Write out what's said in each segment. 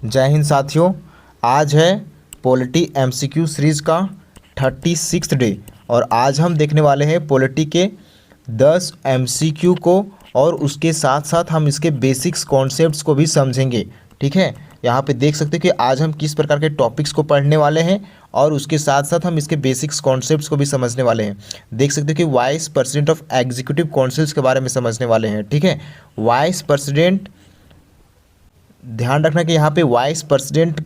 जय हिंद साथियों। आज है पॉलिटी एमसीक्यू सीरीज़ का 36वां डे और आज हम देखने वाले हैं पॉलिटी के 10 एमसीक्यू को और उसके साथ साथ हम इसके बेसिक्स कॉन्सेप्ट्स को भी समझेंगे। ठीक है, यहाँ पे देख सकते हो कि आज हम किस प्रकार के टॉपिक्स को पढ़ने वाले हैं और उसके साथ साथ हम इसके बेसिक्स कॉन्सेप्ट्स को भी समझने वाले हैं। देख सकते हो कि vice president of executive councils के बारे में समझने वाले हैं। ठीक है, वाइस प्रेसिडेंट, ध्यान रखना कि यहाँ पे वाइस प्रेसिडेंट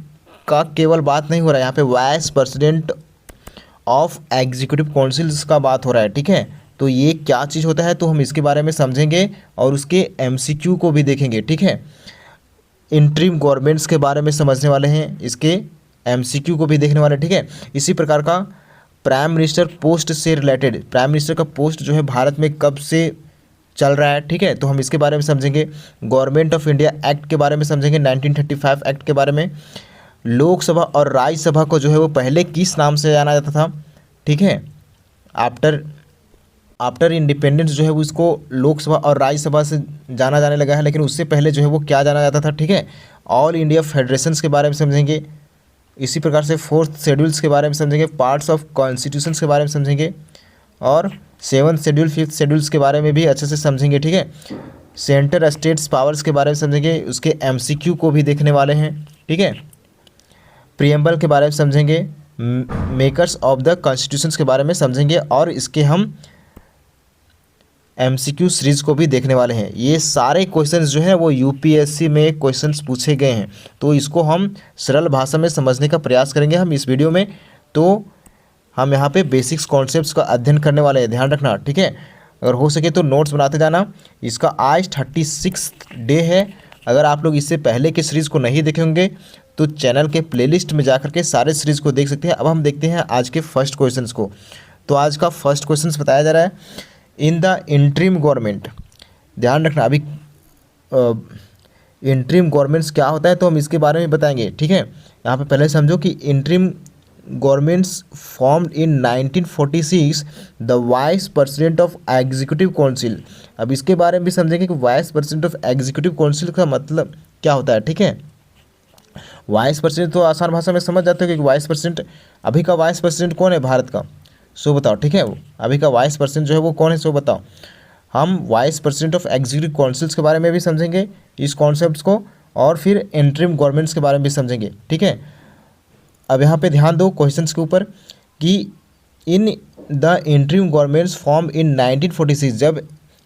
का केवल बात नहीं हो रहा है, यहाँ पे vice president of executive councils का बात हो रहा है। ठीक है, तो ये क्या चीज़ होता है तो हम इसके बारे में समझेंगे और उसके एमसीक्यू को भी देखेंगे। ठीक है, इंटरिम गवर्नमेंट्स के बारे में समझने वाले हैं, इसके एमसीक्यू को भी देखने वाले हैं। ठीक है, इसी प्रकार का प्राइम मिनिस्टर पोस्ट से रिलेटेड, प्राइम मिनिस्टर का पोस्ट जो है भारत में कब से चल रहा है, ठीक है, तो हम इसके बारे में समझेंगे। गवर्नमेंट ऑफ इंडिया एक्ट के बारे में समझेंगे, 1935 एक्ट के बारे में। लोकसभा और राज्यसभा को जो है वो पहले किस नाम से जाना जाता था, ठीक है, आफ्टर इंडिपेंडेंस जो है वो इसको लोकसभा और राज्यसभा से जाना जाने लगा है, लेकिन उससे पहले जो है वो क्या जाना जाता था। ठीक है, ऑल इंडिया फेडरेशंस के बारे में समझेंगे। इसी प्रकार से फोर्थ शेड्यूल्स के बारे में समझेंगे, पार्ट्स ऑफ कॉन्स्टिट्यूशंस के बारे में समझेंगे और 7th शेड्यूल 5th शेड्यूल्स के बारे में भी अच्छे से समझेंगे। ठीक है, सेंटर स्टेट्स पावर्स के बारे में समझेंगे, उसके एमसीक्यू को भी देखने वाले हैं। ठीक है, प्रियम्बल के बारे में समझेंगे, मेकर्स ऑफ द कॉन्स्टिट्यूशंस के बारे में समझेंगे और इसके हम एमसीक्यू सीरीज को भी देखने वाले हैं। ये सारे क्वेश्चंस जो है वो यूपीएससी में क्वेश्चंस पूछे गए हैं, तो इसको हम सरल भाषा में समझने का प्रयास करेंगे हम इस वीडियो में। तो हम यहाँ पे बेसिक्स कॉन्सेप्ट्स का अध्ययन करने वाले हैं, ध्यान रखना। ठीक है, अगर हो सके तो नोट्स बनाते जाना। इसका आज 36वां डे है। अगर आप लोग इससे पहले के सीरीज़ को नहीं देखे होंगे तो चैनल के प्लेलिस्ट में जाकर के सारे सीरीज़ को देख सकते हैं। अब हम देखते हैं आज के फर्स्ट क्वेश्चंस को। तो आज का फर्स्ट क्वेश्चन बताया जा रहा है, इन द इंटरिम गवर्नमेंट। ध्यान रखना, अभी इंटरिम गवर्नमेंट्स क्या होता है तो हम इसके बारे में बताएंगे। ठीक है, यहाँ पे पहले समझो कि interim governments formed in 1946 the vice president of executive council. अब इसके बारे में भी समझेंगे कि vice president of executive council का मतलब क्या होता है। ठीक है, वाइस प्रेसिडेंट तो आसान भाषा में समझ जाते हो कि वाइस प्रेसिडेंट, अभी का वाइस प्रेसिडेंट कौन है भारत का, सो बताओ। ठीक है, अभी का वाइस प्रेसिडेंट जो है वो कौन है, सो बताओ। हम vice president of executive councils के बारे में भी समझेंगे इस कॉन्सेप्ट्स को, और फिर इंटरिम गवर्नमेंट्स के बारे में भी समझेंगे। ठीक है, अब यहाँ पे ध्यान दो क्वेश्चंस के ऊपर कि in the interim governments form in 1946, जब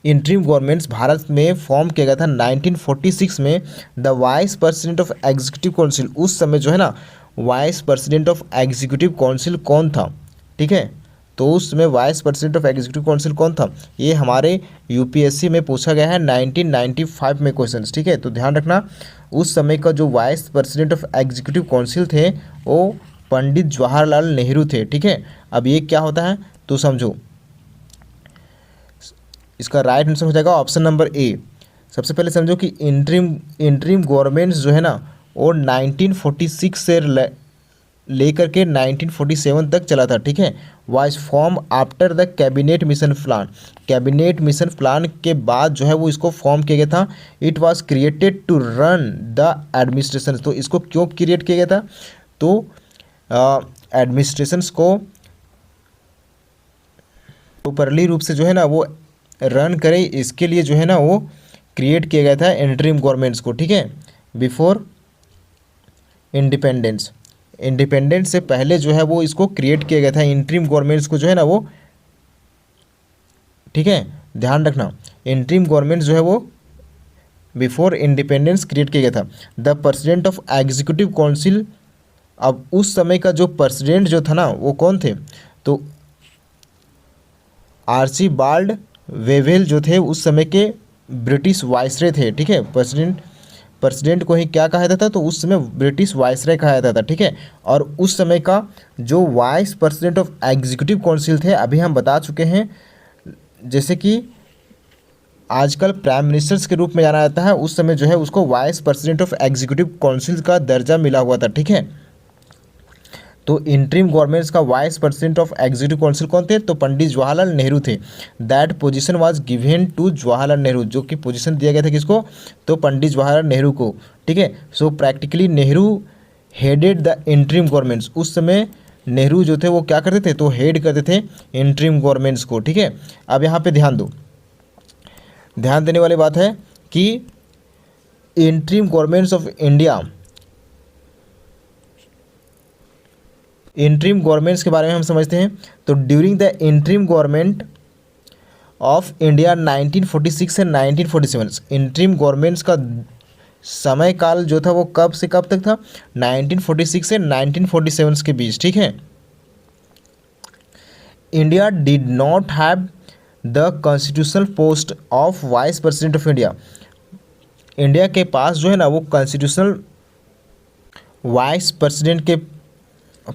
इंटरिम गवर्नमेंट्स भारत में फॉर्म किया गया था 1946 में, the vice president of executive council, उस समय जो है ना vice president of executive council कौन था। ठीक है, तो उस समय vice president of executive council कौन था, ये हमारे यूपीएससी में पूछा गया है 1995 में क्वेश्चंस। ठीक है, तो ध्यान रखना उस समय का जो vice president of executive council थे वो पंडित जवाहरलाल नेहरू थे। ठीक है, अब ये क्या होता है तो समझो, इसका राइट आंसर हो जाएगा ऑप्शन नंबर ए। सबसे पहले समझो कि इंटरिम गवर्नमेंट्स जो है ना वो 1946 से लेकर के 1947 तक चला था। ठीक है, vice form after the cabinet mission plan, cabinet mission plan के बाद जो है वो इसको फॉर्म किया गया था। It was created to run the administration, तो इसको क्यों क्रिएट किया गया था, तो एडमिनिस्ट्रेशंस को प्रॉपरली रूप से जो है ना वो रन करे, इसके लिए जो है ना वो क्रिएट किया गया था इंटरिम गवर्नमेंट्स को। ठीक है, बिफोर इंडिपेंडेंस, इंडिपेंडेंस से पहले जो है वो इसको क्रिएट किया गया था इंटरिम गवर्नमेंट्स को जो है ना वो। ठीक है, ध्यान रखना इंटरिम गवर्नमेंट्स जो है वो बिफोर इंडिपेंडेंस क्रिएट किया गया था। The president of executive council, अब उस समय का जो प्रेसिडेंट जो था ना वो कौन थे, तो आर्चिबाल्ड वेवेल जो थे उस समय के ब्रिटिश वाइसरॉय थे। ठीक है, प्रेसिडेंट को ही क्या कहा जाता था, तो उस समय ब्रिटिश वाइसरॉय कहा जाता था। ठीक है, और उस समय का जो vice president of executive council थे अभी हम बता चुके हैं, जैसे कि आजकल प्राइम मिनिस्टर्स के रूप में जाना जाता है, उस समय जो है उसको vice president of executive council का दर्जा मिला हुआ था। ठीक है, तो इंटरिम गवर्नमेंट्स का vice president of executive council कौन थे? तो पंडित जवाहरलाल नेहरू थे। That position was given to Jawaharlal Nehru, जो कि पोजीशन दिया गया था किसको? तो पंडित जवाहरलाल नेहरू को। ठीक है, so practically Nehru headed the interim governments. उस समय नेहरू जो थे वो क्या करते थे? तो हेड करते थे इंटरिम गवर्नमेंट्स को। ठीक है, अब यहाँ पे ध्यान दो, ध्यान देने वाली बात है कि interim governments of India, interim governments के बारे में हम समझते हैं। तो during the interim government of India 1946 से 1947, इंटरिम गवर्नमेंट्स का समय काल जो था वो कब से कब तक था? 1946 से 1947 के बीच। ठीक है, India did not have the constitutional post of vice president of India. India के पास जो है ना वो कॉन्स्टिट्यूशनल वाइस प्रेसिडेंट के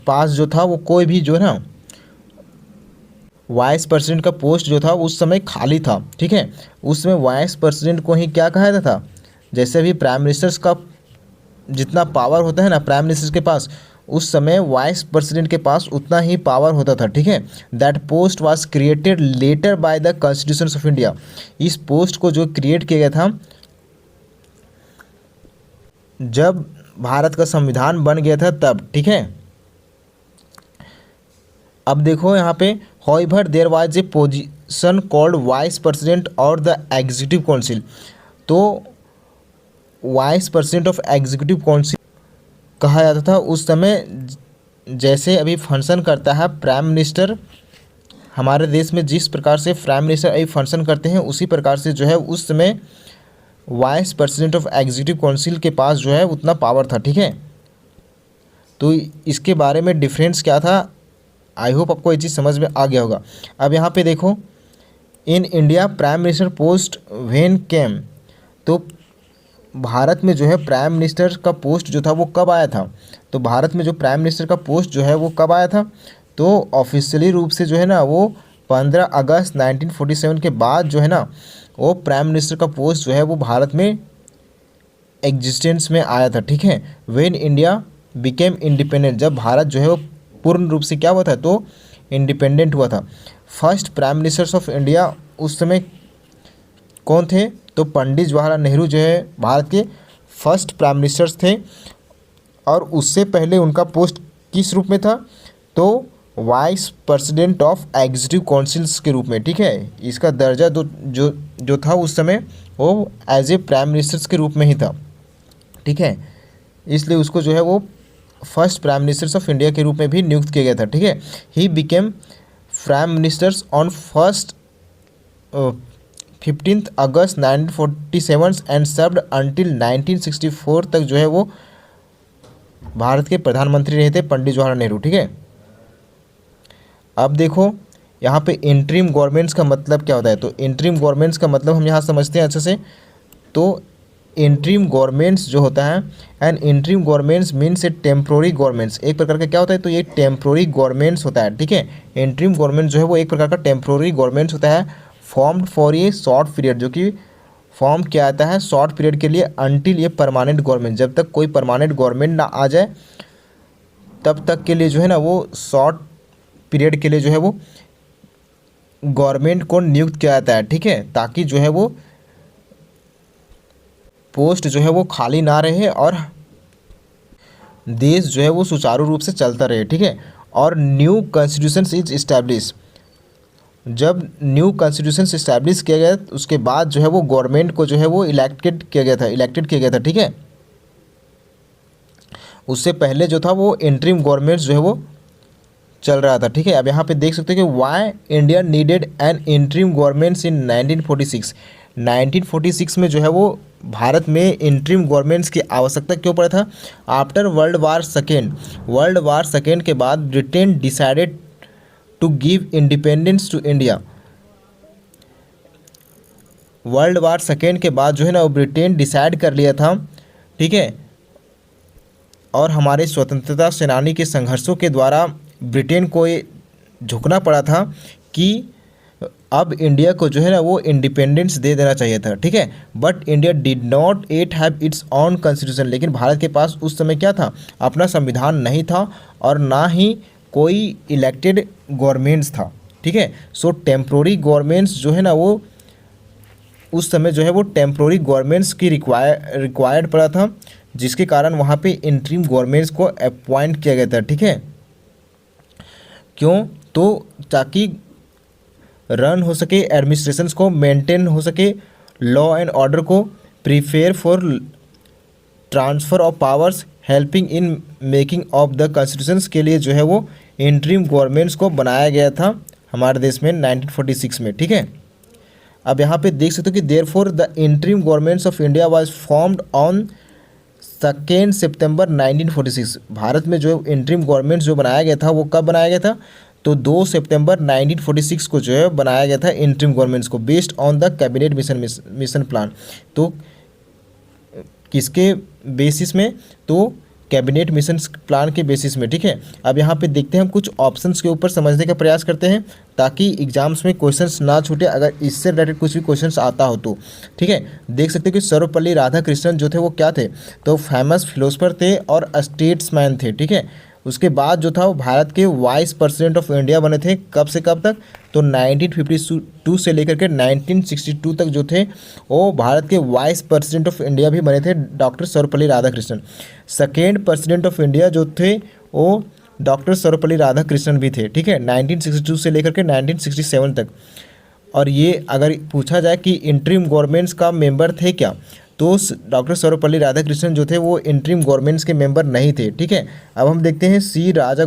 पास जो था वो कोई भी जो है ना वाइस प्रेसिडेंट का पोस्ट जो था उस समय खाली था। ठीक है, उस समय वाइस प्रेसिडेंट को ही क्या कहा जाता था? जैसे अभी प्राइम मिनिस्टर्स का जितना पावर होता है ना प्राइम मिनिस्टर के पास, उस समय वाइस प्रेसिडेंट के पास उतना ही पावर होता था। ठीक है, that post was created later by the constitution of India. इस पोस्ट को जो क्रिएट किया गया था जब भारत का संविधान बन गया था तब। ठीक है, अब देखो यहाँ पे however there was a position called vice president और द एग्जीक्यूटिव काउंसिल। तो vice president of executive council कहा जाता था उस समय। जैसे अभी फंक्शन करता है प्राइम मिनिस्टर हमारे देश में, जिस प्रकार से प्राइम मिनिस्टर अभी फंक्शन करते हैं उसी प्रकार से जो है उस समय vice president of executive council के पास जो है उतना पावर था। ठीक है, तो इसके बारे में डिफरेंस क्या था, आई होप आपको ये चीज़ समझ में आ गया होगा। अब यहाँ पे देखो, in India prime minister post when came. तो भारत में जो है प्राइम मिनिस्टर का पोस्ट जो था वो कब आया था? तो भारत में जो प्राइम मिनिस्टर का पोस्ट जो है वो कब आया था? तो ऑफिशियली रूप से जो है ना वो 15 अगस्त 1947 के बाद जो है ना वो प्राइम मिनिस्टर का पोस्ट जो है वो भारत में एग्जिस्टेंस में आया था। ठीक है, व्हेन इंडिया बिकेम इंडिपेंडेंट, जब भारत जो है वो पूर्ण रूप से क्या हुआ था? तो इंडिपेंडेंट हुआ था। First prime ministers of India उस समय कौन थे? तो पंडित जवाहरलाल नेहरू जो है भारत के फर्स्ट प्राइम मिनिस्टर्स थे। और उससे पहले उनका पोस्ट किस रूप में था? तो vice president of executive councils के रूप में। ठीक है, इसका दर्जा जो था उस समय वो एज ए प्राइम मिनिस्टर्स के रूप में ही था। ठीक है, इसलिए उसको जो है वो first prime ministers of India के रूप में भी नियुक्त किया गया था। ठीक है, he became prime ministers on 15 August 1947 and served until 1964 तक जो है वो भारत के प्रधानमंत्री रहे थे पंडित जवाहरलाल नेहरू। ठीक है, अब देखो यहाँ पे इंटरिम गवर्नमेंट्स का मतलब क्या होता है? तो इंटरिम गवर्नमेंट्स का मतलब हम यहाँ समझते हैं अच्छे से। तो इंटरिम गवर्नमेंट्स जो होता है, and interim governments means A temporary governments, एक प्रकार का क्या होता है? तो ये टेम्प्रोरी गवर्नमेंट्स होता है। ठीक है, इंटरिम गवर्नमेंट जो है वो एक प्रकार का टेम्प्रोरी गवर्नमेंट्स होता है, formed for a short period, जो कि फॉर्म किया जाता है शॉर्ट पीरियड के लिए, अनटिल ये परमानेंट गवर्नमेंट, जब तक कोई परमानेंट गवर्नमेंट ना आ जाए तब तक के लिए जो है ना वो शॉर्ट पीरियड के लिए जो है वो गवर्नमेंट को नियुक्त किया जाता है। ठीक है, ताकि जो है वो पोस्ट जो है वो खाली ना रहे और देश जो है वो सुचारू रूप से चलता रहे। ठीक है, और न्यू कॉन्स्टिट्यूशन इज इस्टेब्लिश, जब न्यू कॉन्स्टिट्यूशन इस्टेब्लिश किया गया उसके बाद जो है वो गवर्नमेंट को जो है वो इलेक्टेड किया गया था। ठीक है, उससे पहले जो था वो इंटरिम गवर्नमेंट जो है वो चल रहा था। ठीक है, अब यहाँ पे देख सकते हैं कि why India needed N interim governments इन 1946। 1946 में जो है वो भारत में इंटरिम गवर्नमेंट्स की आवश्यकता क्यों पड़ा था? आफ्टर वर्ल्ड वार सेकेंड के बाद Britain decided to give independence to India. World war second के बाद जो है ना वो ब्रिटेन डिसाइड कर लिया था। ठीक है, और हमारे स्वतंत्रता सेनानी के संघर्षों के द्वारा ब्रिटेन को ये झुकना पड़ा था कि अब इंडिया को जो है ना वो इंडिपेंडेंस दे देना चाहिए था, ठीक है, but India did not at have it's on constitution. लेकिन भारत के पास उस समय क्या था, अपना संविधान नहीं था और ना ही कोई इलेक्टेड गवर्नमेंट्स था, ठीक है। सो टेम्प्रोरी गवर्नमेंट्स जो है ना वो उस समय जो है वो टेम्प्रोरी गवर्नमेंट्स की रिक्वायर्ड पड़ा था, जिसके कारण वहाँ पे इंटरिम गवर्नमेंट्स को अपॉइंट किया गया था, ठीक है। क्यों, तो ताकि रन हो सके, एडमिनिस्ट्रेशंस को मेंटेन हो सके, लॉ एंड ऑर्डर को prepare for transfer of powers, helping in making of the constitutions के लिए जो है वो इंटरिम गवर्नमेंट्स को बनाया गया था हमारे देश में 1946 में, ठीक है। अब यहाँ पे देख सकते हो कि there for the interim governments of India was formed on 2 सितंबर 1946। भारत में जो इंटरिम गवर्नमेंट जो बनाया गया था वो कब बनाया गया था, तो 2 सितंबर 1946 को जो है बनाया गया था इंटरिम गवर्नमेंट्स को, based on the cabinet mission plan. तो किसके बेसिस में, तो कैबिनेट मिशन प्लान के बेसिस में, ठीक है। अब यहाँ पे देखते हैं हम कुछ ऑप्शंस के ऊपर समझने का प्रयास करते हैं ताकि एग्जाम्स में क्वेश्चंस ना छूटे, अगर इससे रिलेटेड कुछ भी क्वेश्चंस आता हो तो, ठीक है। देख सकते हो कि सर्वपल्ली राधाकृष्णन जो थे वो क्या थे, तो फेमस फिलोसफर थे और स्टेट्समैन थे, ठीक है। उसके बाद जो था वो भारत के वाइस प्रेसिडेंट ऑफ इंडिया बने थे, कब से कब तक, तो 1952 से लेकर के 1962 तक जो थे वो भारत के वाइस प्रेसिडेंट ऑफ इंडिया भी बने थे, doctor Sarvepalli Radhakrishnan. Second president of India जो थे वो डॉक्टर सर्वपल्ली राधाकृष्णन भी थे, ठीक है, 1962 से लेकर के 1967 तक। और ये अगर पूछा जाए कि इंटरिम गवर्नमेंट्स का मेंबर थे क्या, तो डॉक्टर सर्वपल्ली राधाकृष्णन जो थे वो इंटरिम गवर्नमेंट्स के मेंबर नहीं थे, ठीक है। अब हम देखते हैं सी राजा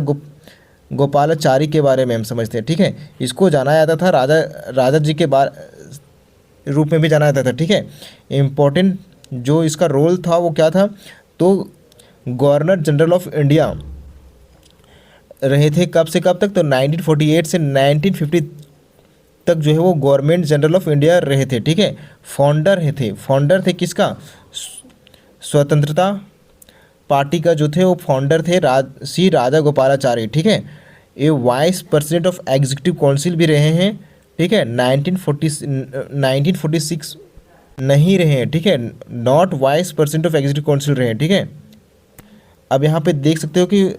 गोपालाचारी के बारे में हम समझते हैं, ठीक है। इसको जाना जाता था राजा जी के रूप में भी जाना जाता था, ठीक है। इम्पोर्टेंट जो इसका रोल था वो क्या था, तो गवर्नर जनरल ऑफ इंडिया रहे थे, कब से कब तक, तो 1948 से 1950 तक जो है वो गवर्नमेंट जनरल ऑफ इंडिया रहे थे, ठीक है। फाउंडर थे किसका, स्वतंत्रता पार्टी का जो थे वो फाउंडर थे सी राजा गोपालाचारी, ठीक है। ये vice president of executive council भी रहे हैं, ठीक है, 1946 नहीं रहे हैं, ठीक है, not vice president of executive council रहे हैं, ठीक है। अब यहाँ पे देख सकते हो कि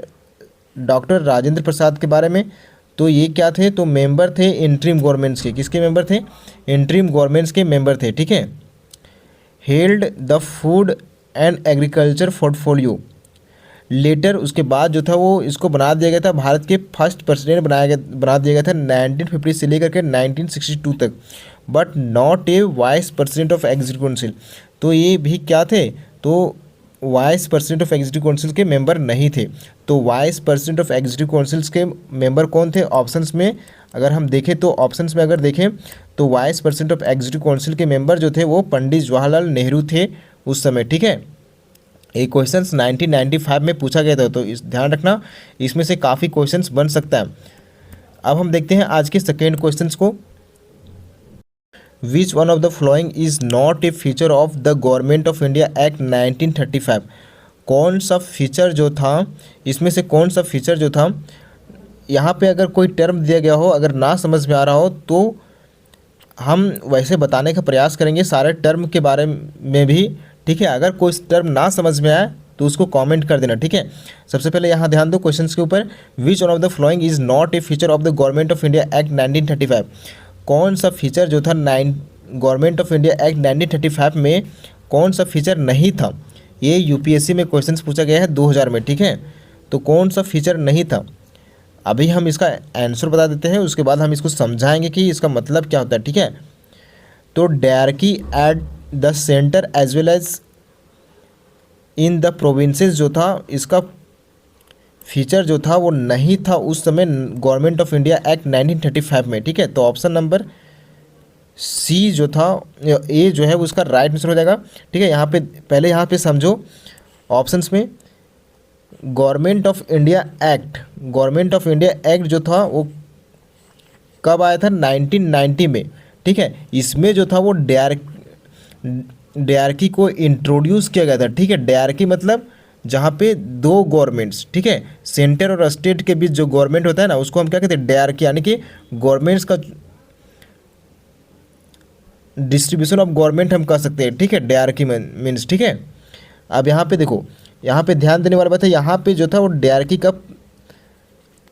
डॉक्टर राजेंद्र प्रसाद के बारे में, तो ये क्या थे, तो मेंबर थे इंटरिम गवर्नमेंट्स के, किसके मेंबर थे, इंटरिम गवर्नमेंट्स के मेंबर थे, ठीक है। Held the food and agriculture portfolio, later उसके बाद जो था वो इसको बना दिया गया था, भारत के फर्स्ट प्रेसिडेंट बना दिया गया था 1950 से लेकर के 1962 तक, but not a vice president of executive council. तो ये भी क्या थे, तो vice president of executive council के मेंबर नहीं थे। तो vice president of executive councils के मेंबर कौन थे, ऑप्शंस में अगर हम देखें तो ऑप्शंस में अगर देखें तो vice president of executive council के मेंबर जो थे वो पंडित जवाहरलाल नेहरू थे उस समय, ठीक है। ये क्वेश्चन 1995 में पूछा गया था, तो इस ध्यान रखना इसमें से काफ़ी क्वेश्चन बन सकता है। अब हम देखते हैं आज के सेकेंड क्वेश्चन को, विच one of the following is not a feature of the government of India act 1935। कौन सा फीचर जो था, इसमें से कौन सा फीचर जो था, यहाँ पे अगर कोई टर्म दिया गया हो, अगर ना समझ में आ रहा हो तो हम वैसे बताने का प्रयास करेंगे सारे टर्म के बारे में भी, ठीक है। अगर कोई टर्म ना समझ में आए तो उसको कमेंट कर देना, ठीक है। सबसे पहले यहाँ ध्यान दो क्वेश्चंस के ऊपर, विच one of the following is not a feature of the government of India act 1935। कौन सा फीचर जो था गवर्नमेंट ऑफ इंडिया एक्ट 1935 में कौन सा फीचर नहीं था, ये यूपीएससी में क्वेश्चंस पूछा गया है 2000 में, ठीक है। तो कौन सा फीचर नहीं था, अभी हम इसका आंसर बता देते हैं, उसके बाद हम इसको समझाएंगे कि इसका मतलब क्या होता है, ठीक है। तो diarchy at the centre as well as in the provinces जो था, इसका फीचर जो था वो नहीं था उस समय गवर्नमेंट ऑफ इंडिया एक्ट 1935 में, ठीक है। तो ऑप्शन नंबर सी जो था, ए जो है वो उसका राइट आंसर हो जाएगा, ठीक है। यहाँ पे पहले यहाँ पे समझो ऑप्शंस में, गवर्नमेंट ऑफ इंडिया एक्ट जो था वो कब आया था, 1990 में, ठीक है। इसमें जो था वो डायरकी को इंट्रोड्यूस किया गया था, ठीक है। डायरकी मतलब जहाँ पे दो गवर्नमेंट्स, ठीक है, सेंटर और स्टेट के बीच जो गवर्नमेंट होता है ना, उसको हम क्या कहते हैं, डायरकी, यानी कि गवर्नमेंट्स का डिस्ट्रीब्यूशन ऑफ गवर्नमेंट हम कह सकते हैं, ठीक है, डायरकी मीन्स, ठीक है। अब यहाँ पे देखो, यहाँ पे ध्यान देने वाली बात है, यहाँ पे जो था वो डायरकी का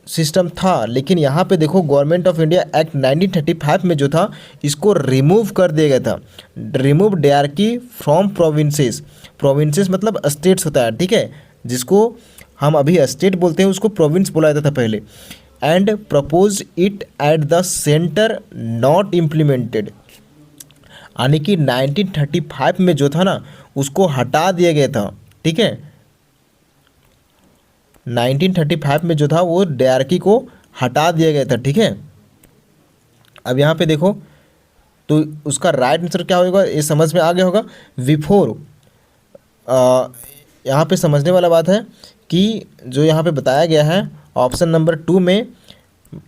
सिस्टम था, लेकिन यहाँ पे देखो गवर्नमेंट ऑफ इंडिया एक्ट 1935 में जो था इसको रिमूव कर दिया गया था। Remove dyarchy from provinces. Provinces मतलब स्टेट्स होता है, ठीक है, जिसको हम अभी स्टेट बोलते हैं उसको प्रोविंस बोला जाता था पहले। And propose it at the centre, not implemented. यानी कि 1935 में जो था ना उसको हटा दिया गया था, ठीक है। 1935 में जो था वो डायरकी को हटा दिया गया था, ठीक है। अब यहाँ पे देखो तो उसका राइट आंसर क्या होगा, ये समझ में आ गया होगा। बिफोर, यहाँ पे समझने वाला बात है कि जो यहाँ पे बताया गया है ऑप्शन नंबर 2 में,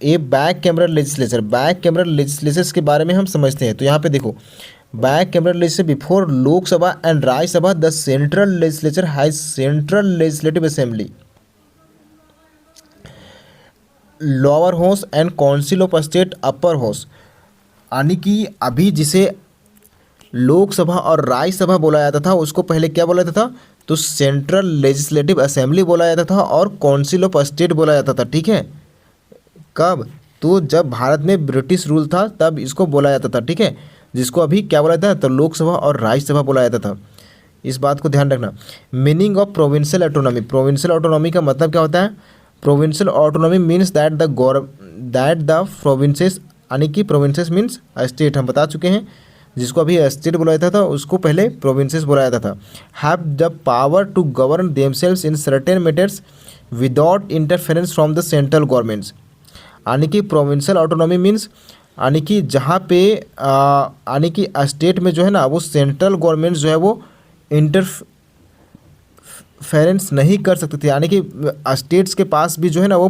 a bicameral legislature, bicameral legislatures के बारे में हम समझते हैं। तो यहाँ पे देखो, back cameral legislature before Lok Sabha and Rajya Sabha the central legislature has central legislative assembly, lower house and council of state upper house. यानी कि अभी जिसे लोकसभा और राज्यसभा बोला जाता था उसको पहले क्या बोला जाता था, तो सेंट्रल लेजिस्लेटिव असेंबली बोला जाता था और काउंसिल ऑफ स्टेट बोला जाता था, ठीक है। कब, तो जब भारत में ब्रिटिश रूल था तब इसको बोला जाता था, ठीक है, जिसको अभी क्या बोला जाता है, तो लोकसभा और राज्यसभा बोला जाता था। इस बात को ध्यान रखना। Meaning of provincial autonomy, provincial autonomy का मतलब क्या होता है, provincial autonomy means that the provinces, यानी कि प्रोविंसेस मीन्स स्टेट, हम बता चुके हैं, जिसको अभी स्टेट बोला जाता था उसको पहले प्रोविंसेस बोला जाता था। Have the power to govern themselves in certain matters without interference from the central governments. यानी कि प्रोविंशियल ऑटोनॉमी मीन्स, यानी कि जहाँ पे यानी कि स्टेट में जो है ना वो सेंट्रल गवर्नमेंट जो है वो इंटरफेरेंस नहीं कर सकते थे। यानी कि स्टेट्स के पास भी जो है ना वो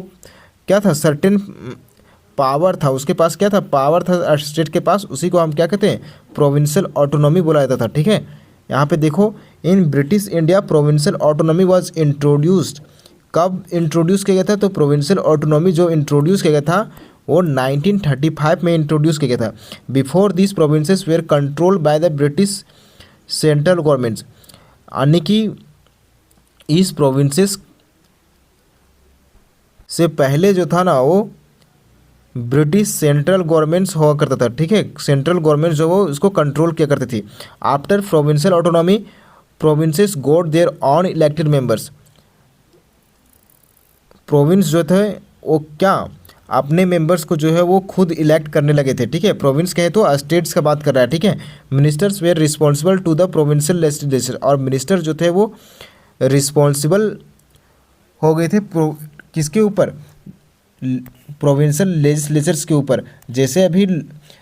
क्या था, सर्टेन पावर था, उसके पास क्या था, पावर था स्टेट के पास, उसी को हम क्या कहते हैं, प्रोविंशियल ऑटोनॉमी बोला जाता था, ठीक है। यहाँ पे देखो, in British India provincial autonomy was introduced. कब इंट्रोड्यूस किया गया था, तो प्रोविंशियल ऑटोनॉमी जो इंट्रोड्यूस किया गया था वो 1935 में इंट्रोड्यूस किया गया था। Before this provinces were controlled by the British central governments. यानी कि इस प्रोविंसेस से पहले जो था ना वो ब्रिटिश सेंट्रल गवर्नमेंट्स हुआ करता था, ठीक है, सेंट्रल गवर्नमेंट जो वो उसको कंट्रोल किया करती थी। After provincial autonomy provinces got there on elected members. Province जो थे वो क्या अपने मेंबर्स को जो है वो खुद इलेक्ट करने लगे थे, ठीक है। प्रोविंस कहे तो स्टेट्स का बात कर रहा है, ठीक है। Ministers were responsible to the provincial legislature, और मिनिस्टर जो थे वो रिस्पॉन्सिबल हो गए थे किसके ऊपर, प्रोविंशियल लेजिस्लेचर्स के ऊपर। जैसे अभी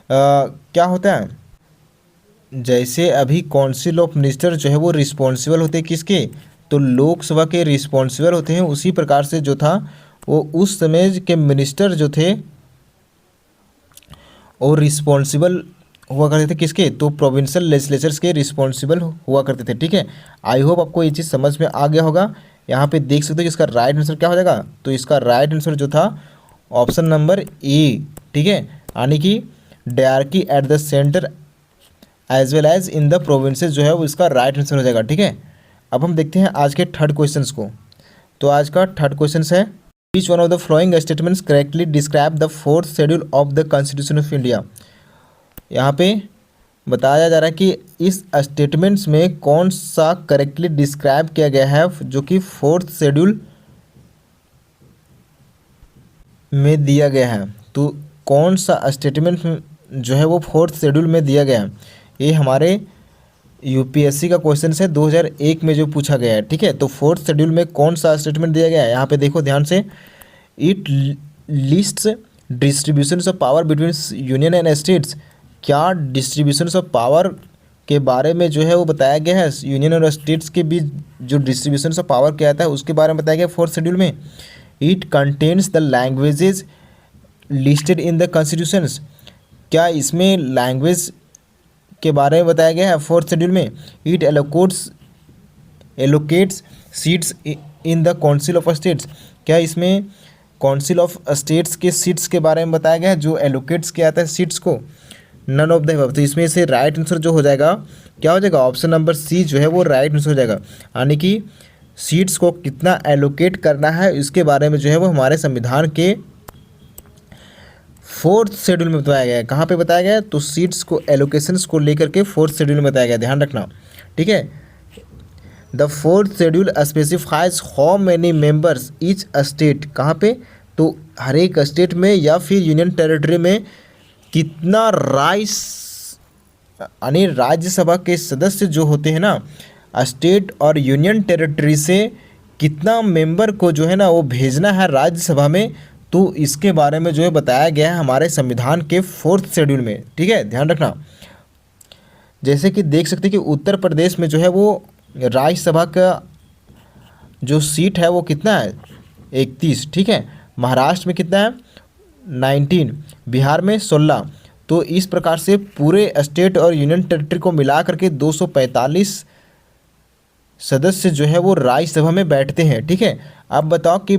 क्या होता है, जैसे अभी काउंसिल ऑफ मिनिस्टर जो है वो रिस्पॉन्सिबल होते हैं किसके, तो लोकसभा के रिस्पॉन्सिबल होते हैं। उसी प्रकार से जो था वो उस समय के मिनिस्टर जो थे वो रिस्पॉन्सिबल हुआ करते थे किसके, तो प्रोविंशियल लेजिस्लेचर्स के रिस्पॉन्सिबल हुआ करते थे, ठीक है। आई होप आपको ये चीज़ समझ में आ गया होगा। यहाँ पे देख सकते हो कि इसका राइट आंसर क्या हो जाएगा, तो इसका राइट आंसर जो था ऑप्शन नंबर ए, ठीक है। यानी कि dyarchy at the centre as well as in the provinces जो है वो इसका राइट आंसर हो जाएगा, ठीक है। अब हम देखते हैं आज के थर्ड क्वेश्चन को। तो आज का थर्ड क्वेश्चन है, which one of the flowing statements correctly describe the fourth schedule of the constitution of India. यहाँ पे बताया जा रहा है कि इस स्टेटमेंट्स में कौन सा करेक्टली डिस्क्राइब किया गया है जो कि फोर्थ शेड्यूल में दिया गया है। तो कौन सा स्टेटमेंट जो है वो फोर्थ शेड्यूल में दिया गया है, ये हमारे यूपीएससी का क्वेश्चन है 2001 में जो पूछा गया है, ठीक है। तो फोर्थ शेड्यूल में कौन सा स्टेटमेंट दिया गया है, यहाँ पे देखो ध्यान से, it lists distributions of power between union and states. क्या डिस्ट्रीब्यूशंस ऑफ पावर के बारे में जो है वो बताया गया है, यूनियन और स्टेट्स के बीच जो डिस्ट्रीब्यूशंस ऑफ पावर क्या आता है उसके बारे में बताया गया फोर्थ शेड्यूल में। It contains the languages listed in the constitutions. क्या इसमें लैंग्वेज के बारे में बताया गया है फोर्थ शेड्यूल में। It allocates seats in the council of states. क्या इसमें काउंसिल ऑफ स्टेट्स के सीट्स के बारे में बताया गया है, जो एलोकेट्स किया जाता है सीट्स को। None of the above. तो इसमें से राइट आंसर जो हो जाएगा क्या हो जाएगा, ऑप्शन नंबर सी जो है वो राइट आंसर हो जाएगा। यानी कि सीट्स को कितना एलोकेट करना है इसके बारे में जो है वो हमारे संविधान के 4th शेड्यूल में बताया गया है। कहाँ पे बताया गया है, तो सीट्स को एलोकेशंस को लेकर के 4th शेड्यूल में बताया गया है, ध्यान रखना, ठीक है। The 4th schedule specifies how many members each state, कहाँ पे, तो हर एक स्टेट में या फिर यूनियन टेरिटरी में कितना यानी राज्यसभा के सदस्य जो होते हैं ना, स्टेट और यूनियन टेरिटरी से कितना मेंबर को जो है ना वो भेजना है राज्यसभा में, तो इसके बारे में जो है बताया गया है हमारे संविधान के 4th शेड्यूल में, ठीक है, ध्यान रखना। जैसे कि देख सकते हैं कि उत्तर प्रदेश में जो है वो राज्यसभा का जो सीट है वो कितना है, 31, ठीक है। महाराष्ट्र में कितना है, 19, बिहार में 16। तो इस प्रकार से पूरे स्टेट और यूनियन टेरिटरी को मिला करके 245 सदस्य जो है वो राज्यसभा में बैठते हैं, ठीक है। अब बताओ कि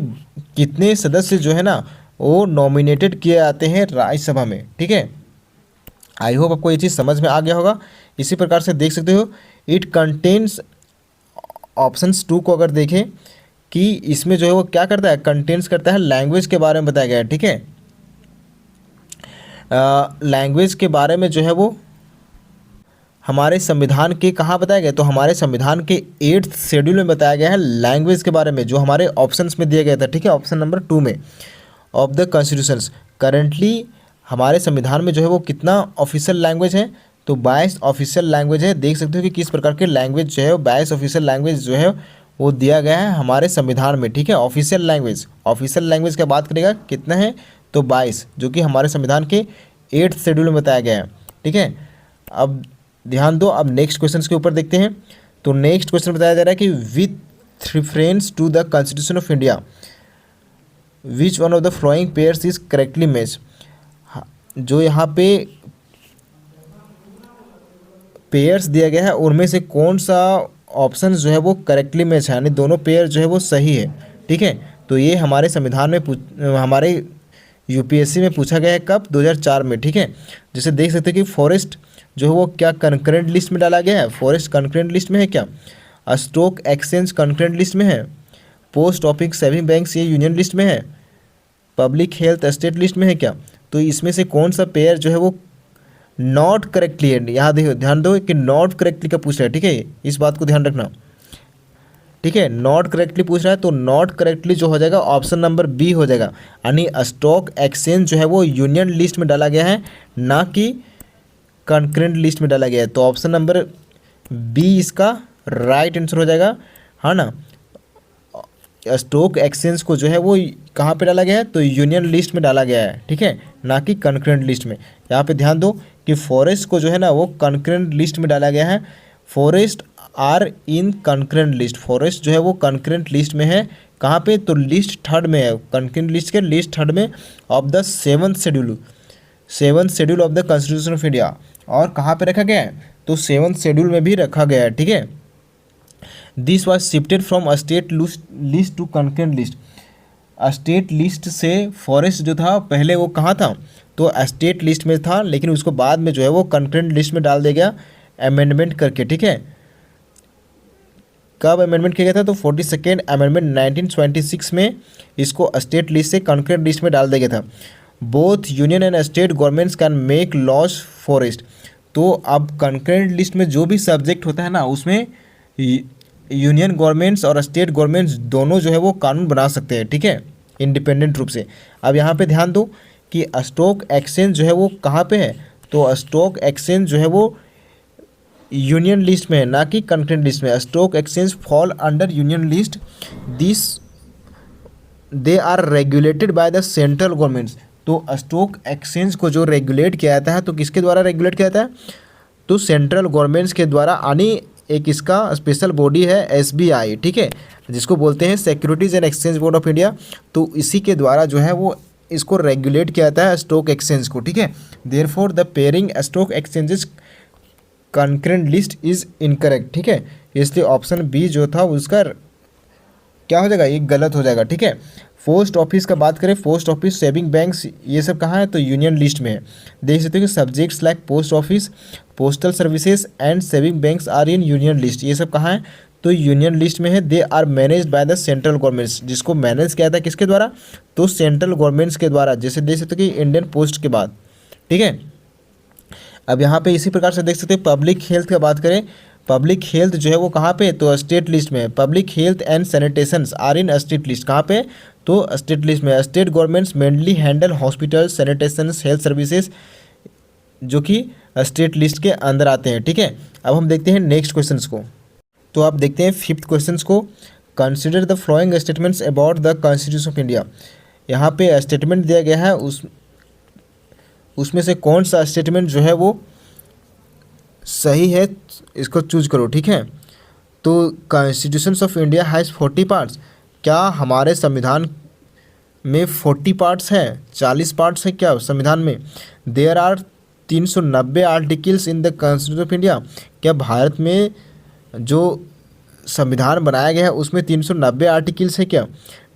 कितने सदस्य जो है ना वो नॉमिनेटेड किए जाते हैं राज्यसभा में, ठीक है। आई होप आपको ये चीज़ समझ में आ गया होगा। इसी प्रकार से देख सकते हो इट कंटेन्स, ऑप्शंस 2 को अगर देखें कि इसमें जो है वो क्या करता है, कंटेन्स करता है लैंग्वेज के बारे में बताया गया है, ठीक है। लैंग्वेज के बारे में जो है वो हमारे संविधान के कहाँ बताया गया, तो हमारे संविधान के 8th शेड्यूल में बताया गया है लैंग्वेज के बारे में, जो हमारे ऑप्शंस में दिया गया था, ठीक है, ऑप्शन नंबर 2 में ऑफ द कॉन्स्टिट्यूशंस। करेंटली हमारे संविधान में जो है वो कितना ऑफिशियल लैंग्वेज है, तो 22 ऑफिशियल लैंग्वेज है। देख सकते हो कि किस प्रकार के लैंग्वेज जो है 22 ऑफिशियल लैंग्वेज जो है वो दिया गया है हमारे संविधान में, ठीक है। ऑफिशियल लैंग्वेज की बात करेगा कितना है, तो 22, जो कि हमारे संविधान के 8th शेड्यूल में बताया गया है, ठीक है। अब ध्यान दो, अब नेक्स्ट क्वेश्चन के ऊपर देखते हैं। तो नेक्स्ट क्वेश्चन बताया जा रहा है कि with reference to the constitution of India which one of the following pairs is correctly match. जो यहाँ पे पेयर्स दिया गया है उनमें से कौन सा ऑप्शन जो है वो करेक्टली मैच है, यानी दोनों पेयर जो है वो सही है, ठीक है। तो ये हमारे संविधान में हमारे यूपीएससी में पूछा गया है, कब, 2004 में, ठीक है। जैसे देख सकते हैं कि फॉरेस्ट जो है वो क्या कंकरेंट लिस्ट में डाला गया है, फॉरेस्ट कंकरेंट लिस्ट में है क्या, स्टॉक एक्सचेंज कंकरेंट लिस्ट में है, पोस्ट ऑफिस सेविंग बैंक्स ये यूनियन लिस्ट में है, पब्लिक हेल्थ स्टेट लिस्ट में है क्या। तो इसमें से कौन सा पेयर जो है वो नॉट करेक्टली है, यहाँ देखो, ध्यान दो कि नॉट करेक्टली का पूछ रहा है, ठीक है, इस बात को ध्यान रखना, ठीक है। नॉट करेक्टली पूछ रहा है तो नॉट करेक्टली जो हो जाएगा ऑप्शन नंबर बी हो जाएगा, यानी स्टॉक एक्सचेंज जो है वो यूनियन लिस्ट में डाला गया है, ना कि कंकरेंट लिस्ट में डाला गया है। तो ऑप्शन नंबर बी इसका राइट आंसर हो जाएगा, हाँ ना। स्टॉक एक्सचेंज को जो है वो कहाँ पे डाला गया है, तो यूनियन लिस्ट में डाला गया है, ठीक है, ना कि कंकरेंट लिस्ट में। यहाँ पे ध्यान दो कि फॉरेस्ट को जो है ना वो कंकरेंट लिस्ट में डाला गया है, forest are in concurrent list, forest जो है वो कंकरेंट लिस्ट में है, कहाँ पे, तो लिस्ट 3rd में है, कंकरेंट लिस्ट के लिस्ट 3rd में of the 7th schedule of the constitution of India. और कहाँ पे रखा गया है, तो 7th शेड्यूल में भी रखा गया है, ठीक है। This was shifted from state list to concurrent list. State list से फॉरेस्ट जो था पहले वो कहाँ था, तो स्टेट लिस्ट में था, लेकिन उसको बाद में जो है वो कंकरेंट लिस्ट में डाल दिया गया अमेंडमेंट करके, ठीक है। कब अमेंडमेंट किया गया था, तो 42nd अमेंडमेंट 1926 में इसको स्टेट लिस्ट से कंकरेंट लिस्ट में डाल दिया गया था। Both union and state governments can make laws forest. तो अब कंकरेंट लिस्ट में जो भी सब्जेक्ट होता है ना उसमें यूनियन गवर्नमेंट्स और स्टेट गवर्नमेंट्स दोनों जो है वो कानून बना सकते हैं, ठीक है, इंडिपेंडेंट रूप से। अब यहाँ पे ध्यान दो कि स्टॉक एक्सचेंज जो है वो कहाँ पे है, तो स्टॉक एक्सचेंज जो है वो यूनियन लिस्ट में है, ना कि कंकरेंट लिस्ट में। Stock exchange fall under union list, this they are regulated by the central governments. तो स्टॉक एक्सचेंज को जो रेगुलेट किया जाता है, तो किसके द्वारा रेगुलेट किया जाता है, तो सेंट्रल गवर्नमेंट्स के द्वारा। आनी एक इसका स्पेशल बॉडी है SBI, ठीक है, जिसको बोलते हैं securities and exchange board of India. तो इसी के द्वारा जो है वो इसको रेगुलेट किया जाता है स्टॉक एक्सचेंज को, ठीक है। Therefore the pairing stock exchanges concurrent list is incorrect, ठीक है। इसलिए ऑप्शन बी जो था उसका क्या हो जाएगा, ये गलत हो जाएगा, ठीक है। पोस्ट ऑफिस का बात करें, पोस्ट ऑफिस, सेविंग बैंक्स, ये सब कहाँ है, तो यूनियन लिस्ट में है। देख सकते हो कि subjects like post office, postal services and saving banks are in union list, ये सब कहाँ है, तो यूनियन लिस्ट में है। They are managed by the central governments, जिसको मैनेज किया था किसके द्वारा, तो सेंट्रल गवर्नमेंट्स के द्वारा, जैसे देख सकते हो कि इंडियन पोस्ट के बाद, ठीक है। अब यहाँ पे इसी प्रकार से देख सकते हैं पब्लिक हेल्थ का बात करें, पब्लिक हेल्थ जो है वो कहाँ पे, तो स्टेट लिस्ट में है। Public health and sanitations are in state list, कहाँ पे, तो स्टेट लिस्ट में। State governments mainly handle hospital, sanitations, health services, जो कि स्टेट लिस्ट के अंदर आते हैं, ठीक है। अब हम देखते हैं नेक्स्ट क्वेश्चंस को। तो आप देखते हैं फिफ्थ क्वेश्चंस को। Consider the flowing statements about the constitution of India. यहाँ पे स्टेटमेंट दिया गया है, उसमें से कौन सा स्टेटमेंट जो है वो सही है, इसको चूज करो, ठीक है। तो constitution of India has 40 parts, क्या हमारे संविधान में 40 पार्ट्स हैं, 40 पार्ट्स हैं क्या संविधान में। There are 390 articles in the constitution of India, क्या भारत में जो संविधान बनाया गया है उसमें 390 आर्टिकल्स है क्या।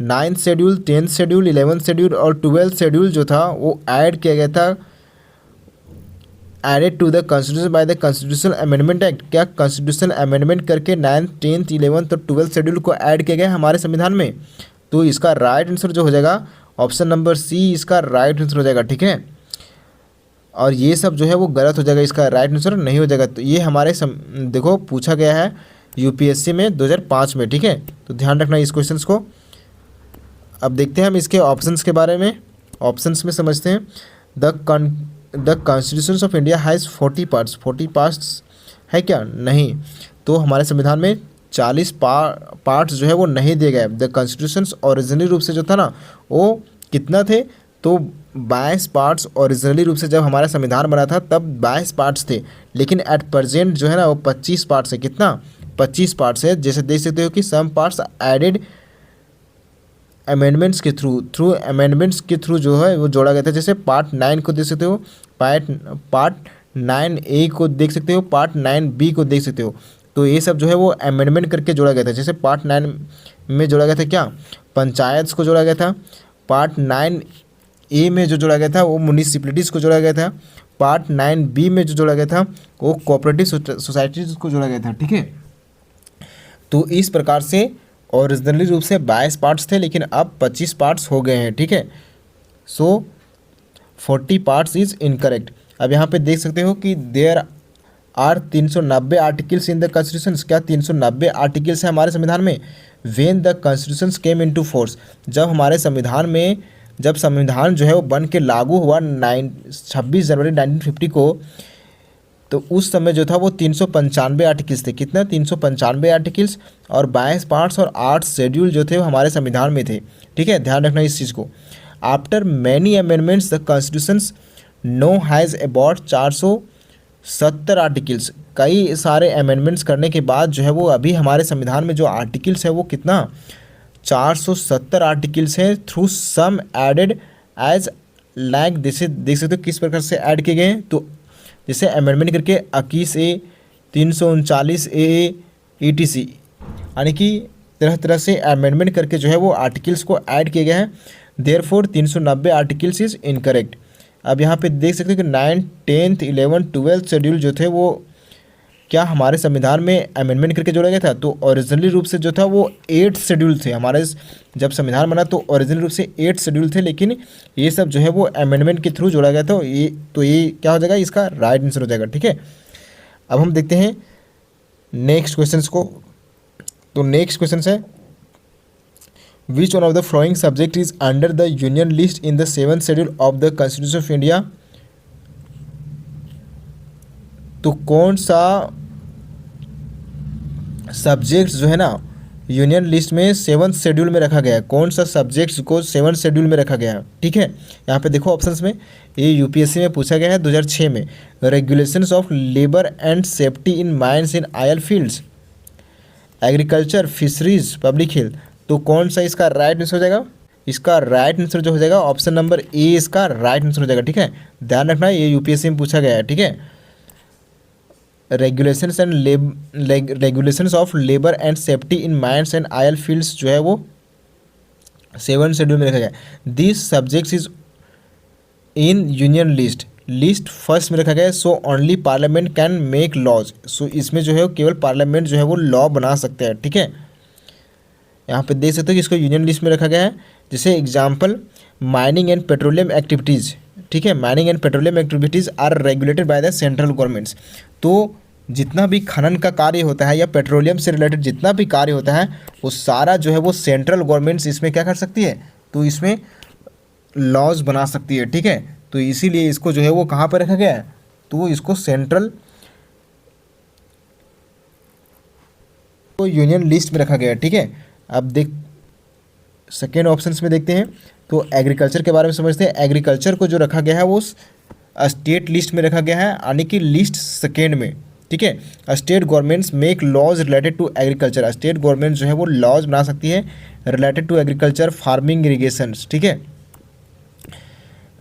9th schedule, 10th schedule, 11th schedule और 12th शेड्यूल जो था वो ऐड किया गया था, added to the constitution by the constitutional amendment act, क्या कॉन्स्टिट्यूशनल अमेंडमेंट करके 9th, 10th, 11th और 12th शेड्यूल को ऐड किया गया हमारे संविधान में। तो इसका राइट आंसर जो हो जाएगा ऑप्शन नंबर सी, इसका राइट आंसर हो जाएगा, ठीक है। और ये सब जो है वो गलत हो जाएगा, इसका राइट आंसर नहीं हो जाएगा। तो ये हमारे देखो पूछा गया है यूपीएससी में 2005 में, ठीक है। तो ध्यान रखना इस क्वेश्चंस को। अब देखते हैं हम इसके ऑप्शंस के बारे में। ऑप्शंस में समझते हैं। The constitution of India has 40 parts, 40 parts है क्या, नहीं। तो हमारे संविधान में 40 पार्ट्स जो है वो नहीं दिए गए। द कॉन्स्टिट्यूशन ओरिजिनली रूप से जो था ना वो कितना थे, तो 22 पार्ट्स ओरिजिनली रूप से जब हमारा संविधान बना था तब 22 पार्ट्स थे, लेकिन एट प्रेजेंट जो है ना वो 25 पार्ट्स है। कितना, 25 पार्ट्स है। जैसे देख सकते हो कि सम पार्ट्स एडेड अमेंडमेंट्स के थ्रू अमेंडमेंट्स के थ्रू जो है वो जोड़ा गया था। जैसे पार्ट 9 को देख सकते हो, पार्ट 9A को देख सकते हो, पार्ट 9B को देख सकते हो। तो ये सब जो है वो अमेंडमेंट करके जोड़ा गया था। जैसे पार्ट 9 में जोड़ा गया था क्या, पंचायत को जोड़ा गया था। पार्ट 9A में जो जोड़ा गया था वो म्यूनिसिपैलिटीज़ को जोड़ा गया था। पार्ट 9B में जो जोड़ा गया था वो कोऑपरेटिव सोसाइटीज़ को जोड़ा गया था, ठीक है। तो इस प्रकार से ओरिजिनली रूप से 22 पार्ट्स थे, लेकिन अब 25 पार्ट्स हो गए हैं, ठीक है। So 40 parts is incorrect. अब यहाँ पे देख सकते हो कि there are 390 articles in the constitution, क्या 390 आर्टिकल्स हैं हमारे संविधान में। When the constitution came into force, जब हमारे संविधान में, जब संविधान जो है वो बन के लागू हुआ 26 जनवरी 1950 को, तो उस समय जो था वो 395 आर्टिकल्स थे। कितना, 395 आर्टिकल्स और 22 पार्ट्स और 8 शेड्यूल जो थे वो हमारे संविधान में थे, ठीक है। ध्यान रखना इस चीज़ को। After many amendments the constitution know has about 470 articles, कई सारे अमेंडमेंट्स करने के बाद जो है वो अभी हमारे संविधान में जो आर्टिकल्स है वो कितना, 470 आर्टिकल्स हैं। Through some added as like, जैसे देख सकते हो किस प्रकार से ऐड किए गए हैं। तो जैसे अमेंडमेंट करके 21A, 339A, ETC, यानी कि तरह तरह से अमेंडमेंट करके जो है वो आर्टिकल्स को ऐड किए गए हैं। Therefore 390 articles is incorrect. अब यहाँ पे देख सकते हो कि 9, 10th, 11, 12th शेड्यूल जो थे वो क्या हमारे संविधान में अमेंडमेंट करके जोड़ा गया था। तो ओरिजिनली रूप से जो था वो 8 शेड्यूल थे हमारे, जब संविधान बना तो ओरिजिनल रूप से 8 शेड्यूल थे, लेकिन ये सब जो है वो अमेंडमेंट के थ्रू जोड़ा गया था। ये क्या हो जाएगा, इसका राइट आंसर हो जाएगा, ठीक है। अब हम देखते हैं नेक्स्ट क्वेश्चन को। तो नेक्स्ट क्वेश्चन है, which one of the following subject is under the union list in the 7th schedule of the constitution of India. तो कौन सा सब्जेक्ट्स जो है ना यूनियन लिस्ट में 7th शेड्यूल में रखा गया है, कौन सा सब्जेक्ट्स को 7th शेड्यूल में रखा गया है, ठीक है। यहाँ पे देखो ऑप्शंस में, ये यूपीएससी में पूछा गया है 2006 में। Regulations of labour and safety in mines in oil fields, agriculture, fisheries, public health. तो कौन सा इसका राइट आंसर हो जाएगा, इसका राइट आंसर जो हो जाएगा ऑप्शन नंबर ए, इसका राइट आंसर हो जाएगा, ठीक है। ध्यान रखना ये यूपीएससी में पूछा गया है, ठीक है। Regulations and regulations of labour and safety in mines and oil fields जो है वो 7 शेड्यूल में रखा गया है। This subjects is in union list first में रखा गया है। So only parliament can make laws. So इसमें जो है केवल पार्लियामेंट जो है वो लॉ बना सकते हैं, ठीक है। यहाँ पे देख सकते हो कि इसको यूनियन लिस्ट में रखा गया है। जैसे example mining and petroleum activities, ठीक है, mining and petroleum activities are regulated by the central governments. तो जितना भी खनन का कार्य होता है या पेट्रोलियम से रिलेटेड जितना भी कार्य होता है वो सारा जो है वो सेंट्रल गवर्नमेंट्स इसमें क्या कर सकती है, तो इसमें लॉज बना सकती है, ठीक है। तो इसीलिए इसको जो है वो कहाँ पर रखा गया है, तो इसको सेंट्रल तो यूनियन लिस्ट में रखा गया है, ठीक है। अब देख सेकेंड ऑप्शंस में देखते हैं तो एग्रीकल्चर के बारे में समझते हैं। एग्रीकल्चर को जो रखा गया है वो स्टेट लिस्ट में रखा गया है, यानी कि लिस्ट सेकेंड में, ठीक है। State governments make laws related to agriculture. State government जो है वो लॉज बना सकती है related to agriculture, farming, irrigations, ठीक है।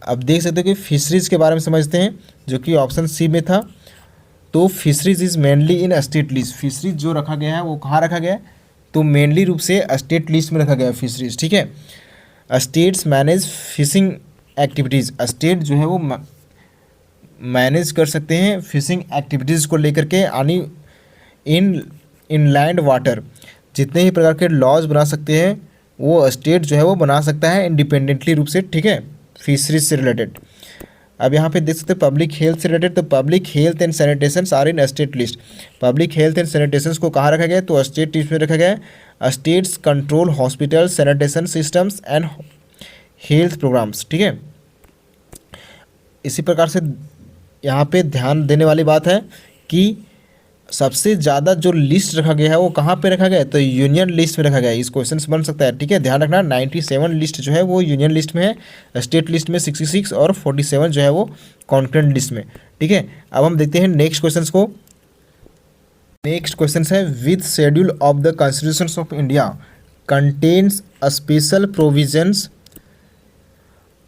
अब देख सकते हो कि फिशरीज़ के बारे में समझते हैं जो कि ऑप्शन सी में था। तो fisheries is mainly in state list. Fisheries जो रखा गया है वो कहाँ रखा गया है, तो मेनली रूप से स्टेट लिस्ट में रखा गया है फिशरीज, ठीक है। States manage fishing activities. State जो है वो मैनेज कर सकते हैं फिशिंग एक्टिविटीज़ को लेकर के, यानी इनलैंड वाटर जितने ही प्रकार के लॉज बना सकते हैं वो स्टेट जो है वो बना सकता है इंडिपेंडेंटली रूप से, ठीक है, फिशरीज से रिलेटेड। अब यहाँ पे देख सकते हैं पब्लिक हेल्थ से रिलेटेड, तो public health and sanitation are in state list. Public health and sanitation को कहाँ रखा गया है, तो स्टेट लिस्ट में रखा गया है। States control hospital, sanitation systems and health programmes, ठीक है। इसी प्रकार से यहाँ पे ध्यान देने वाली बात है कि सबसे ज़्यादा जो लिस्ट रखा गया है वो कहाँ पे रखा गया है, तो यूनियन लिस्ट में रखा गया है। इस क्वेश्चन बन सकता है, ठीक है। ध्यान रखना 97 लिस्ट जो है वो यूनियन लिस्ट में है, स्टेट लिस्ट में 66 और 47 जो है वो कॉन्करेंट लिस्ट में, ठीक है। अब हम देखते हैं नेक्स्ट क्वेश्चन को। नेक्स्ट क्वेश्चन है with schedule of the constitution of India contains a special provisions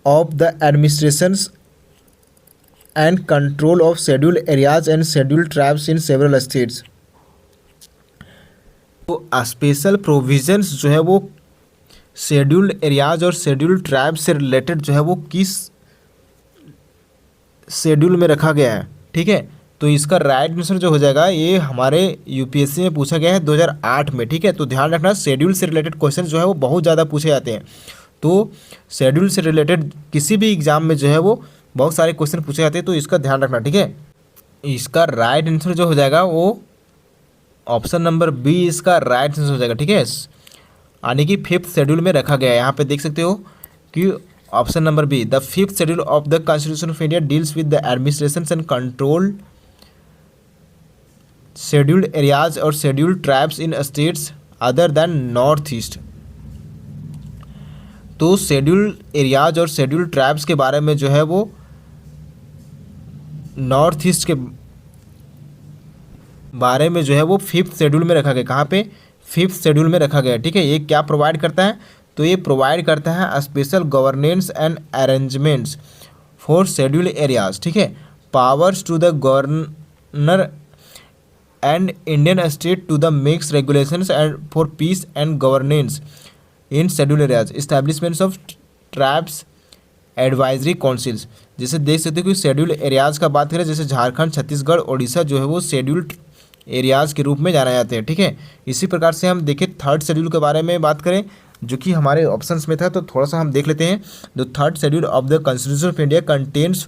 of the administrations and control of scheduled areas and scheduled tribes in several states। तो स्पेशल प्रोविजंस जो है वो scheduled areas और scheduled tribe से related जो है वो किस शेड्यूल में रखा गया है, ठीक है। तो इसका राइट आंसर जो हो जाएगा ये हमारे यूपीएससी में पूछा गया है 2008 में, ठीक है। तो ध्यान रखना शेड्यूल से रिलेटेड क्वेश्चन जो है वो बहुत ज़्यादा पूछे जाते हैं। तो शेड्यूल से रिलेटेड किसी भी एग्जाम में जो है वो बहुत सारे क्वेश्चन पूछे जाते हैं, तो इसका ध्यान रखना, ठीक है। इसका राइट आंसर जो हो जाएगा वो ऑप्शन नंबर बी इसका राइट आंसर हो जाएगा, ठीक है। यानी कि 5th शेड्यूल में रखा गया है। यहाँ पे देख सकते हो कि option number B the 5th schedule of the constitution of India deals with the administration and control scheduled areas और scheduled tribes in states other than north east. तो शेड्यूल्ड एरियाज और शेड्यूल्ड ट्राइब्स के बारे में जो है वो north east के बारे में जो है वो 5th शेड्यूल में रखा गया। कहाँ पे, 5th शेड्यूल में रखा गया, ठीक है। ये क्या प्रोवाइड करता है, तो ये प्रोवाइड करता है special governance and arrangements for scheduled areas, ठीक है। Powers to the governor and Indian state to the makes regulations and for peace and governance in schedule areas, establishments of tribes advisory councils. जैसे देख सकते हो कि schedule areas का बात करें, जैसे झारखंड, छत्तीसगढ़, ओडिशा जो है वो शेड्यूल्ड एरियाज़ के रूप में जाना जाते हैं, ठीक है। इसी प्रकार से हम देखें 3rd शेड्यूल के बारे में बात करें जो कि हमारे ऑप्शंस में था, तो थोड़ा सा हम देख लेते हैं। The 3rd schedule of the constitution of India contains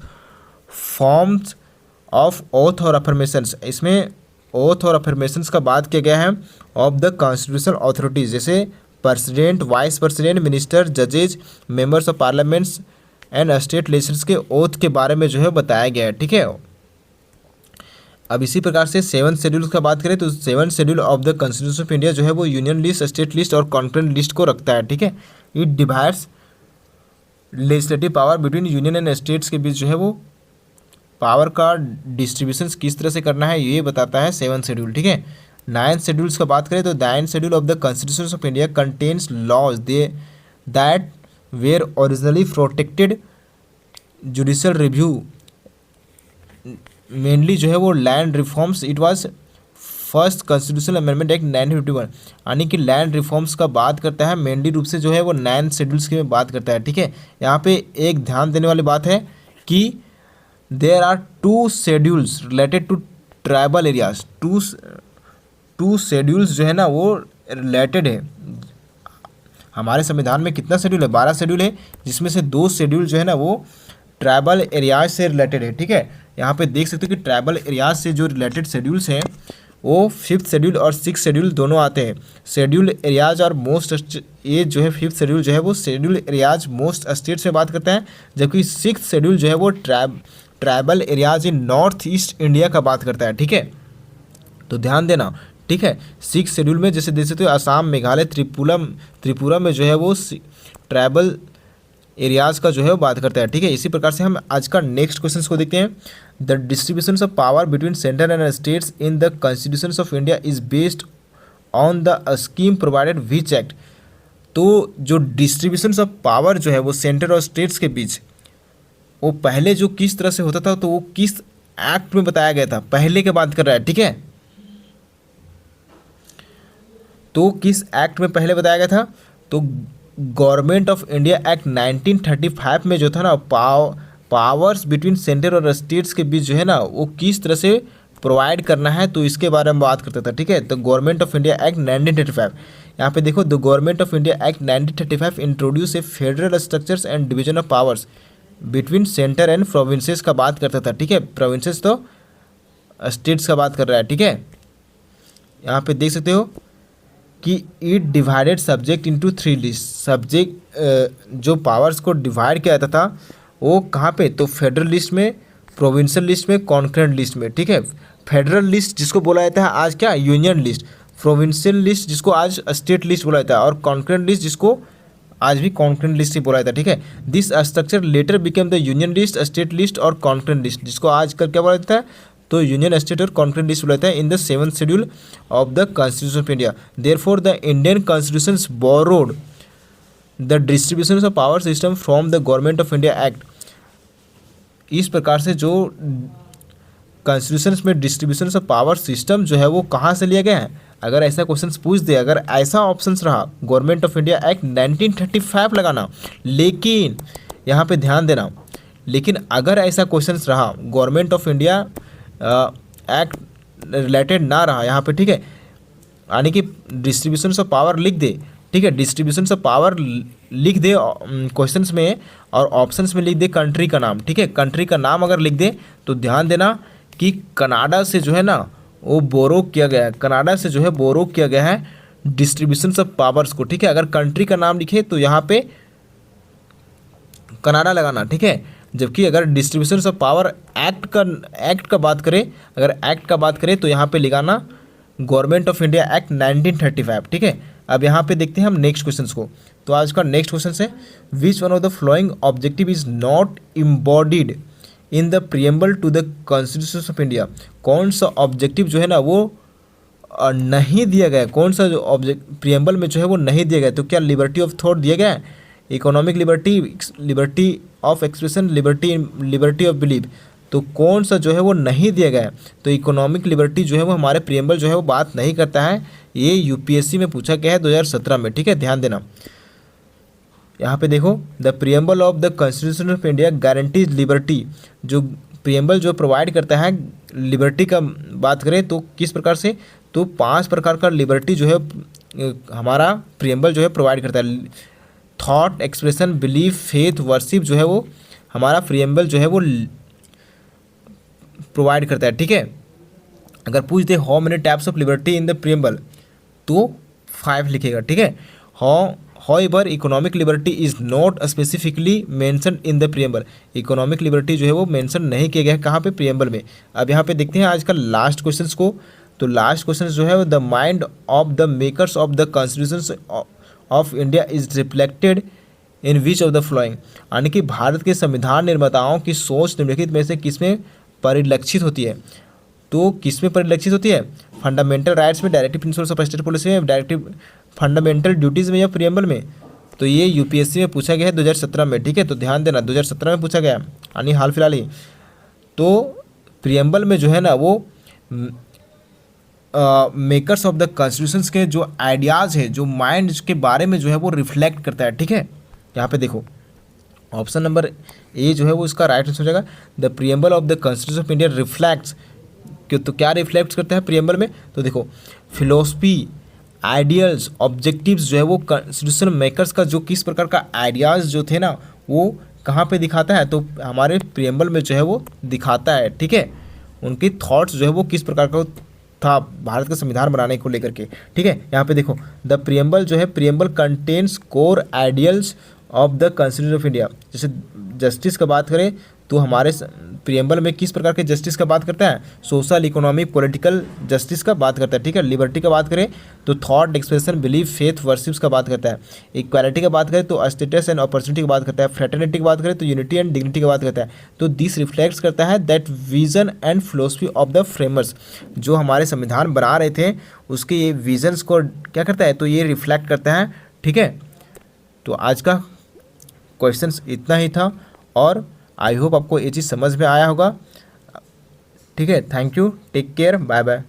forms of oath और अफर्मेशंस। इसमें ओथ और अफर्मेशंस का बात किया गया है ऑफ द कॉन्स्टिट्यूशनल अथॉरिटीज़, जैसे प्रेसिडेंट, वाइस प्रेसिडेंट, मिनिस्टर, जजेज, members of parliaments and state legislatures के ओथ के बारे में जो है बताया गया है, ठीक है। अब इसी प्रकार से 7th शेड्यूल का बात करें तो 7th schedule of the constitution of India जो है वो यूनियन लिस्ट, स्टेट लिस्ट और कॉन्करेंट लिस्ट को रखता है, ठीक है। It divides legislative power between union and states के बीच जो है वो पावर का डिस्ट्रीब्यूशन किस तरह से करना है ये बताता है 7th शेड्यूल, ठीक है। 9th शेड्यूल्स का बात करें तो 9th schedule of the constitution of India contains laws that were originally protected judicial review mainly जो है वो land reforms, it was first constitutional amendment act 1951, यानी कि लैंड रिफॉर्म्स का बात करता है, मेनली रूप से जो है वो 9 शेड्यूल्स की बात करता है। ठीक है, यहाँ पे एक ध्यान देने वाली बात है कि there are 2 schedules related to tribal areas. Two schedules जो है ना वो रिलेटेड है। हमारे संविधान में कितना शेड्यूल है? 12 शेड्यूल है, जिसमें से 2 शेड्यूल जो है ना वो ट्राइबल एरियाज से रिलेटेड है। ठीक है, यहाँ पे देख सकते हो कि ट्राइबल एरियाज से जो रिलेटेड शेड्यूल्स हैं वो 5th शेड्यूल और 6th शेड्यूल दोनों आते हैं। शेड्यूल एरियाज और मोस्ट, ये जो है 5th शेड्यूल जो है वो शेड्यूल एरियाज मोस्ट स्टेट्स में बात करता है, जबकि 6th शेड्यूल जो है वो tribal areas in north east India का बात करता है। ठीक है, तो ध्यान देना। ठीक है, 6th शेड्यूल में जैसे देख सकते हो असम, मेघालय, त्रिपुरा में जो है वो ट्राइबल एरियाज़ का जो है वो बात करता है। ठीक है, इसी प्रकार से हम आज का नेक्स्ट क्वेश्चन को देखते हैं। The distribution of power between centre and states in the constitution of India is based on the scheme provided which act. तो जो डिस्ट्रीब्यूशन ऑफ पावर जो है वो सेंटर और स्टेट्स के बीच वो पहले जो किस तरह से होता था, तो वो किस एक्ट में बताया गया था, पहले के बात कर रहा है। ठीक है, तो किस एक्ट में पहले बताया गया था? तो गवर्नमेंट ऑफ इंडिया एक्ट 1935 में जो था ना पावर्स बिटवीन सेंटर और स्टेट्स के बीच जो है ना वो किस तरह से प्रोवाइड करना है, तो इसके बारे में बात करता था। ठीक है, तो गवर्नमेंट ऑफ इंडिया एक्ट 1935, यहाँ पे देखो, the government of India act 1935 introduce A federal structures and division of powers between centre and provinces का बात करता था। ठीक है, प्रोविंसेस तो स्टेट्स का बात कर रहा है। ठीक है, यहाँ पे देख सकते हो कि it divided subject into 3 list. Subject जो पावर्स को डिवाइड किया जाता था वो कहाँ पे? तो फेडरल लिस्ट में, प्रोविंशियल लिस्ट में, कॉन्करेंट लिस्ट में। ठीक है, फेडरल लिस्ट जिसको बोला जाता है आज क्या? Union list. प्रोविंशियल लिस्ट जिसको आज स्टेट लिस्ट बोला जाता है, और कॉन्करेंट लिस्ट जिसको आज भी कॉन्करेंट लिस्ट ही बोला जाता है। ठीक है, this structure letter became the union list, state list और कॉन्करेंट लिस्ट, जिसको आजकल क्या बोला जाता है? तो यूनियन स्टेट और कॉन्करेंट लिस्ट बोला जाता है in the 7th schedule of the constitution of India. Therefore the Indian constitution borrowed the distribution of power system from the government of India act. इस प्रकार से जो कॉन्स्टिट्यूशन में डिस्ट्रीब्यूशन ऑफ पावर सिस्टम जो है वो कहाँ से लिया गया है? अगर ऐसा क्वेश्चन पूछ दे, अगर ऐसा ऑप्शन रहा गवर्नमेंट ऑफ इंडिया एक्ट 1935 लगाना, लेकिन यहाँ पे ध्यान देना, लेकिन अगर ऐसा क्वेश्चन रहा government of India act related ना रहा यहाँ पे, ठीक है, यानी कि डिस्ट्रीब्यूशन ऑफ पावर लिख दे। ठीक है, डिस्ट्रीब्यूशन ऑफ पावर लिख दे क्वेश्चंस में, और ऑप्शंस में लिख दे कंट्री का नाम। ठीक है, कंट्री का नाम अगर लिख दे तो ध्यान देना कि कनाडा से जो है ना वो बोरो किया गया है, कनाडा से जो है बोरो किया गया है डिस्ट्रीब्यूशन ऑफ पावर्स को। ठीक है, अगर कंट्री का नाम लिखे तो यहाँ पे कनाडा लगाना। ठीक है, जबकि अगर डिस्ट्रीब्यूशन ऑफ पावर एक्ट का बात करें, अगर एक्ट का बात करें तो यहाँ पे लगाना गवर्नमेंट ऑफ इंडिया एक्ट 1935। ठीक है, अब यहाँ पे देखते हैं हम नेक्स्ट क्वेश्चन को। तो आज का नेक्स्ट क्वेश्चन है, which one of the following objective is not embodied in the preamble to the constitution of India. कौन सा ऑब्जेक्टिव जो है ना वो नहीं दिया गया है, कौन सा जो ऑब्जेक्ट प्रियम्बल में जो है वो नहीं दिया गया है? तो क्या लिबर्टी ऑफ थॉट दिया गया है, economic liberty, liberty of expression, liberty of believe? तो कौन सा जो है वो नहीं दिया गया है? तो इकोनॉमिक लिबर्टी जो है वो हमारे प्रियम्बल जो है वो बात नहीं करता है। ये यूपीएससी में पूछा गया है 2017 में। ठीक है, ध्यान देना। यहाँ पे देखो, the preamble of the constitution of India guarantees liberty. जो प्रियम्बल जो प्रोवाइड करता है लिबर्टी का बात करें तो किस प्रकार से? तो 5 प्रकार का लिबर्टी जो है हमारा प्रियम्बल जो है प्रोवाइड करता है। Thought, expression, belief, faith, worship जो है वो हमारा प्रियम्बल जो है वो प्रोवाइड करता है। ठीक है, अगर पूछ दे how many types of liberty in the preamble तो 5 लिखेगा। ठीक है, however economic liberty is not specifically mention in the preamble. Economic liberty जो है वो मेंशन नहीं किया गया है कहाँ पे? प्रियम्बल में। अब यहाँ पे देखते हैं आज का लास्ट क्वेश्चन को। तो लास्ट क्वेश्चन जो है the mind of the makers of the constitution of India is reflected in which of the flowing. यानी कि भारत के संविधान निर्माताओं की सोच निम्नलिखित में से किसमें परिलक्षित होती है? तो किसमें परिलक्षित होती है? फंडामेंटल राइट्स में, directive principles of state policy में, डायरेक्टिव फंडामेंटल ड्यूटीज़ में, या प्रियम्बल में? तो ये यूपीएससी में पूछा गया है 2017 में। ठीक है, तो ध्यान देना 2017 में पूछा गया, यानी हाल फिलहाल ही। तो प्रियम्बल में जो है ना वो मेकर्स ऑफ द कॉन्स्टिट्यूशंस के जो आइडियाज़ है, जो माइंड के बारे में जो है वो रिफ्लेक्ट करता है, ठीक है। यहाँ पे देखो ऑप्शन नंबर ए जो है वो इसका राइट आंसर हो जाएगा। The preamble of the constitution of India reflects, तो क्या रिफ्लेक्ट करता है प्रियम्बल में, तो देखो फिलोसफी, आइडियल्स, ऑब्जेक्टिव्स जो है वो कॉन्स्टिट्यूशन मेकर्स का जो किस प्रकार का आइडियाज़ जो थे ना वो कहाँ पे दिखाता है, तो हमारे प्रियम्बल में जो है वो दिखाता है, ठीक है। उनकी थॉट्स जो है वो किस प्रकार का था भारत का संविधान बनाने को लेकर के, ठीक है। यहाँ पे देखो द प्रियम्बल जो है, preamble contains core ideals of the constitution of India. जैसे जस्टिस का बात करें तो हमारे प्रियम्बल में किस प्रकार के जस्टिस का बात करता है, सोशल, इकोनॉमिक, पॉलिटिकल जस्टिस का बात करता है, ठीक है। लिबर्टी का बात करें तो thought, expression, belief, faith, worships का बात करता है। इक्वालिटी का बात करें तो स्टेटस एंड अपॉर्चुनिटी की बात करता है। फ्रेटर्निटी की बात करें तो यूनिटी एंड डिग्निटी की बात करता है। तो दिस रिफ्लेक्ट्स करता है that vision and philosophy of the framers, जो हमारे संविधान बना रहे थे उसके ये विजन्स को क्या करता है, तो ये रिफ्लेक्ट करता है, ठीक है। तो आज का क्वेश्चंस इतना ही था और आई होप आपको ये चीज़ समझ में आया होगा, ठीक है। Thank you, take care, bye bye.